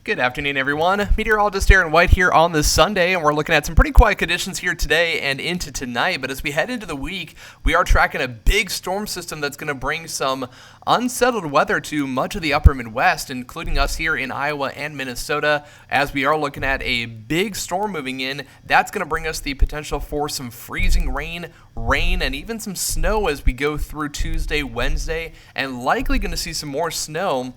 Good afternoon, everyone. Meteorologist Aaron White here on this Sunday, and we're looking at some pretty quiet conditions here today and into tonight. But as we head into the week, we are tracking a big storm system that's going to bring some unsettled weather to much of the upper Midwest, including us here in Iowa and Minnesota. As we are looking at a big storm moving in, that's going to bring us the potential for some freezing rain, and even some snow as we go through Tuesday, Wednesday, and likely going to see some more snow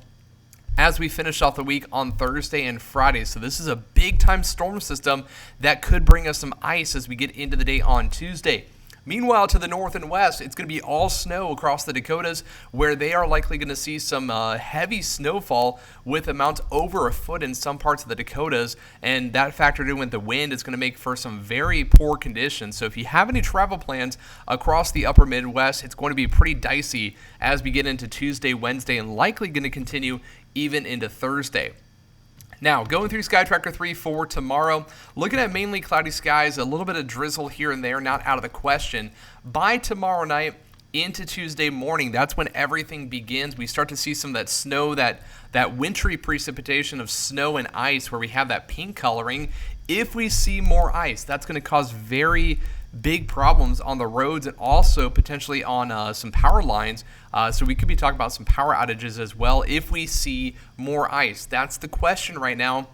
as we finish off the week on Thursday and Friday. So this is a big-time storm system that could bring us some ice as we get into the day on Tuesday. Meanwhile, to the north and west, it's going to be all snow across the Dakotas, where they are likely going to see some heavy snowfall with amounts over a foot in some parts of the Dakotas, and that factored in with the wind is going to make for some very poor conditions. So if you have any travel plans across the upper Midwest, it's going to be pretty dicey as we get into Tuesday, Wednesday, and likely going to continue even into Thursday. Now, going through Sky Tracker 3 for tomorrow, looking at mainly cloudy skies, a little bit of drizzle here and there, not out of the question. By tomorrow night into Tuesday morning, that's when everything begins. We start to see some of that snow, that wintry precipitation of snow and ice where we have that pink coloring. If we see more ice, that's going to cause very big problems on the roads and also potentially on some power lines. So we could be talking about some power outages as well if we see more ice. That's the question right now,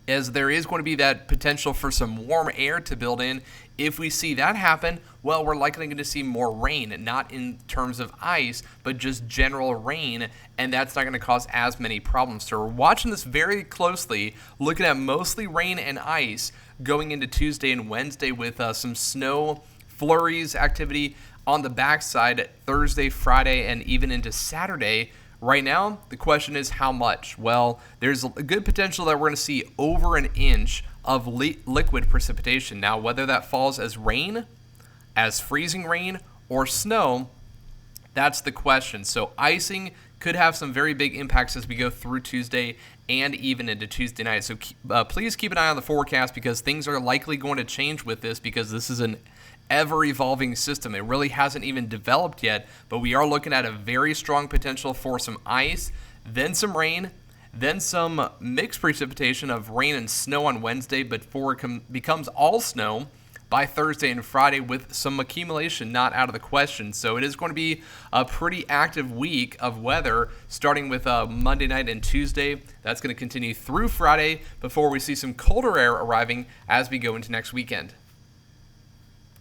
as there is going to be that potential for some warm air to build in. If we see that happen, well, we're likely going to see more rain, not in terms of ice, but just general rain, and that's not going to cause as many problems. So we're watching this very closely, looking at mostly rain and ice going into Tuesday and Wednesday with some snow flurries activity on the backside Thursday, Friday, and even into Saturday. Right now, the question is how much? Well, there's a good potential that we're going to see over an inch of liquid precipitation. Now, whether that falls as rain, as freezing rain, or snow, that's the question. So icing could have some very big impacts as we go through Tuesday and even into Tuesday night. So please keep an eye on the forecast, because things are likely going to change with this, because this is an ever-evolving system. It really hasn't even developed yet, but we are looking at a very strong potential for some ice, then some rain, then some mixed precipitation of rain and snow on Wednesday before it becomes all snow by Thursday and Friday, with some accumulation not out of the question. So it is going to be a pretty active week of weather, starting with Monday night and Tuesday. That's going to continue through Friday before we see some colder air arriving as we go into next weekend.